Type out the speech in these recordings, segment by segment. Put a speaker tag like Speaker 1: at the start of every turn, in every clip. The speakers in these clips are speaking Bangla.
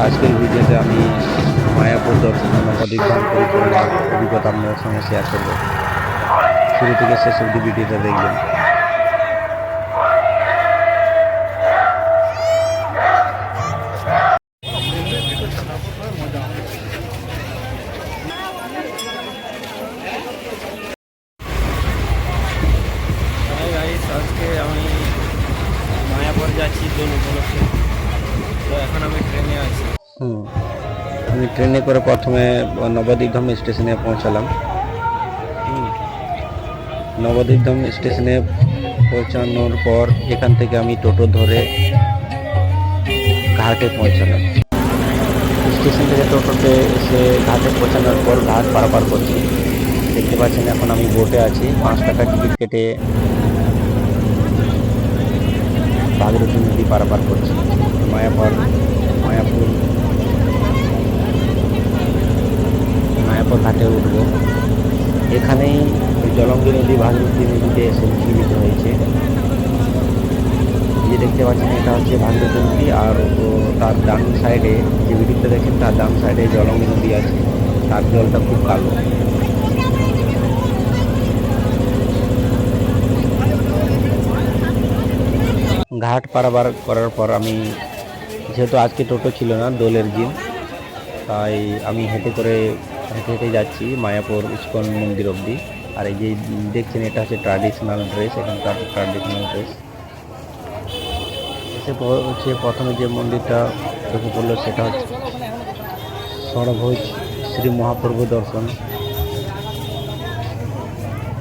Speaker 1: আজকের ভিডিওতে আমি মায়াপুর দর্শন নবদ্বীপ ধাম পরিক্রমার অভিজ্ঞতা আপনাদের সঙ্গে শেয়ার করব। শুরু থেকে শেষ অবধি ভিডিওটা দেখবেন।
Speaker 2: আজকে আমি মায়াপুর যাচ্ছি দোল উপলক্ষে, তো এখন আমি ট্রেনে আছি।
Speaker 1: আমি ট্রেনে করে প্রথমে নবদ্বীপ ধাম স্টেশনে পৌঁছালাম। নবদ্বীপ ধাম স্টেশনে পৌঁছানোর পর এখান থেকে আমি টোটো ধরে ঘাটে পৌঁছালাম। স্টেশন থেকে টোটোতে এসে ঘাটে পৌঁছানোর পর ঘাট পারাপার করছি। দেখতে পাচ্ছেন এখন আমি বোটে আছি। 5 টাকা টিকিট কেটে ভাগীরথী নদী পারাপার করছি। মায়াপুর ঘাটে উঠবো। এখানেই জলঙ্গি নদী ভাগীরথী নদীতে এসে মিলিত হয়েছে। যে দেখতে পাচ্ছেন এটা হচ্ছে ভাগীরথী নদী, আর তার ডান সাইডে যে ভিডিওটা দেখেন তার ডান সাইডে জলঙ্গি নদী আছে। তার জলটা খুব কালো। ঘাট পারাবার করার পর আমি, যেহেতু আজকে টোটো ছিল না, দোলের দিন, তাই আমি হেঁটে হেঁটে যাচ্ছি মায়াপুর ইস্কন মন্দির অবধি। আর এই যে দেখছেন এটা হচ্ছে ট্র্যাডিশনাল ড্রেস, এখানকার ট্র্যাডিশনাল ড্রেস। হচ্ছে প্রথমে যে মন্দিরটা চোখে পড়লো সেটা হচ্ছে ষড়ভুজ শ্রী মহাপ্রভু দর্শন।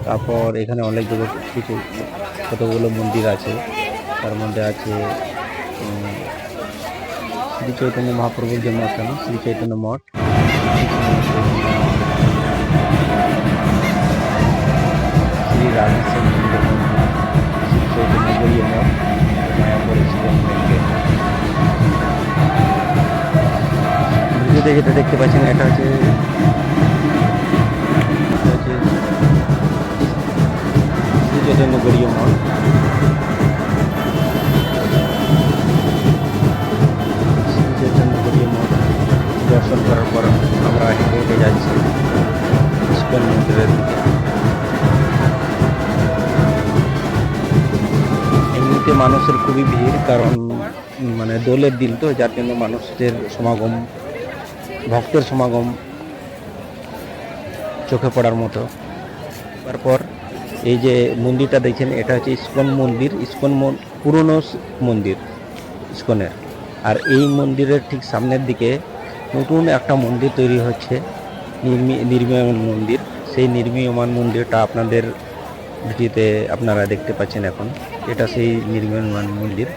Speaker 1: তারপর এখানে অনেক কিছু কতগুলো মন্দির আছে। তার মধ্যে আছে শ্রী চৈতন্য মহাপ্রভুর জন্মস্থান শ্রী চৈতন্য মঠ, শ্রী রাধেশ্বর মন্দির, শ্রী চৈতন্য গড়িয়া মঠ, মায়াপুর ইস্কন মন্দির। ভিডিওতে যেটা দেখতে পাচ্ছেন এটা হচ্ছে শ্রী চৈতন্য গড়িয়া মঠ। দর্শন করার পর আমরা হেঁটে হেঁটে যাচ্ছি ইস্কন মন্দিরের দিকে। এমনিতে মানুষের খুবই ভিড়, কারণ মানে দোলের দিন তো, যার জন্য মানুষের সমাগম, ভক্তের সমাগম চোখে পড়ার মতো। তারপর এই যে মন্দিরটা দেখছেন এটা হচ্ছে ইস্কন মন্দির, পুরনো মন্দির ইস্কনের। আর এই মন্দিরের ঠিক সামনের দিকে নতুন একটা মন্দির তৈরি হচ্ছে, নির্মীয়মান মন্দির। সেই নির্মীয়মান মন্দিরটা আপনাদের ভিডিওতে আপনারা দেখতে পাচ্ছেন এখন। এটা সেই নির্মীয়মান মন্দির।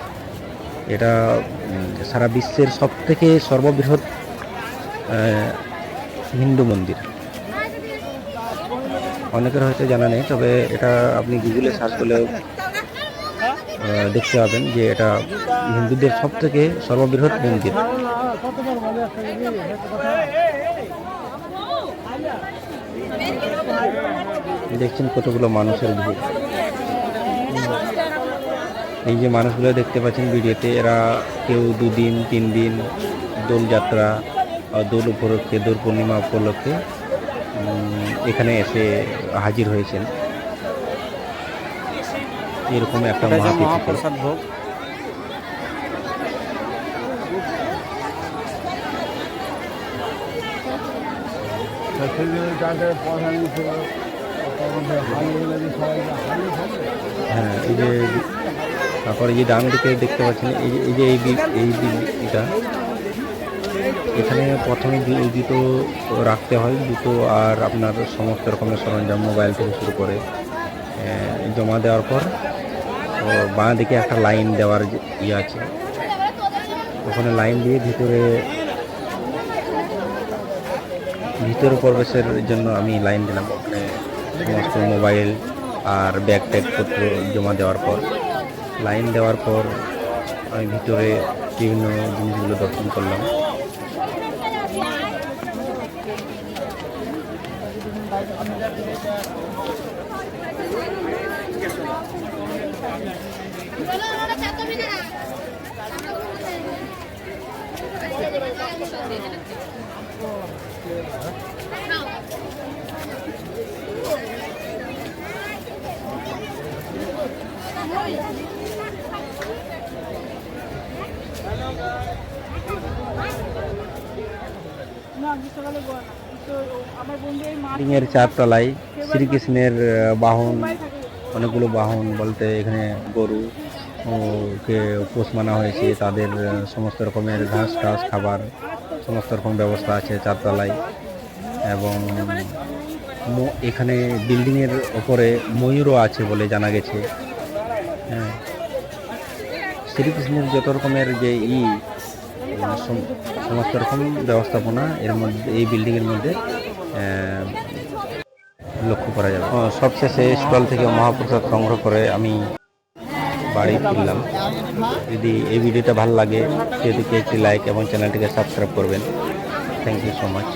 Speaker 1: এটা সারা বিশ্বের সবথেকে সর্ববৃহৎ হিন্দু মন্দির। অনেকের হয়তো জানা নেই, তবে এটা আপনি গুগলে সার্চ করলে দেখতে পাবেন যে এটা হিন্দুদের সবথেকে সর্ববৃহৎ মন্দির। দেখছেন কতগুলো মানুষের ভিড়। এই যে মানুষগুলো দেখতে পাচ্ছেন ভিডিওতে, এরা কেউ 2 দিন 3 দিন দোলযাত্রা, দোল উপলক্ষে, দোল পূর্ণিমা উপলক্ষে এখানে এসে হাজির হয়েছেন। এরকম একটা মহাপ্রসাদ ভোগ। হ্যাঁ, এই যে তারপরে যে ডান দিকে দেখতে পাচ্ছেন এই দিকটা, এখানে প্রথমে জুতো রাখতে হয়, জুতো আর আপনার সমস্ত রকমের সরঞ্জাম, মোবাইল থেকে শুরু করে জমা দেওয়ার পর বাঁ দিকে একটা লাইন দেওয়ার ইয়ে আছে। ওখানে লাইন দিয়ে ভিতরে প্রবেশের জন্য আমি লাইন দিলাম। ওখানে সমস্ত মোবাইল আর ব্যাগ ট্যাগপত্র জমা দেওয়ার পর, লাইন দেওয়ার পর আমি ভিতরে বিভিন্ন জিনিসগুলো দর্শন করলাম। বিল্ডিংয়ের চারতলায় শ্রীকৃষ্ণের বাহন, অনেকগুলো বাহন বলতে এখানে গরু কে পোষ মানা হয়েছে, তাদের সমস্ত রকমের ঘাস টাস খাবার সমস্ত রকম ব্যবস্থা আছে চারতলায়। এবং এখানে বিল্ডিংয়ের ওপরে ময়ূরও আছে বলে জানা গেছে। হ্যাঁ, শ্রীকৃষ্ণের যত রকমের যে সমস্ত রকম ব্যবস্থাপনা এর মধ্যে এই বিল্ডিংয়ের মধ্যে লক্ষ্য করা যাবে। সবশেষে স্টল থেকে মহাপ্রসাদ সংগ্রহ করে আমি বাড়ি ফিরলাম। যদি এই ভিডিওটা ভালো লাগে সেদিকে একটি লাইক এবং চ্যানেলটিকে সাবস্ক্রাইব করবেন। Thank you so much.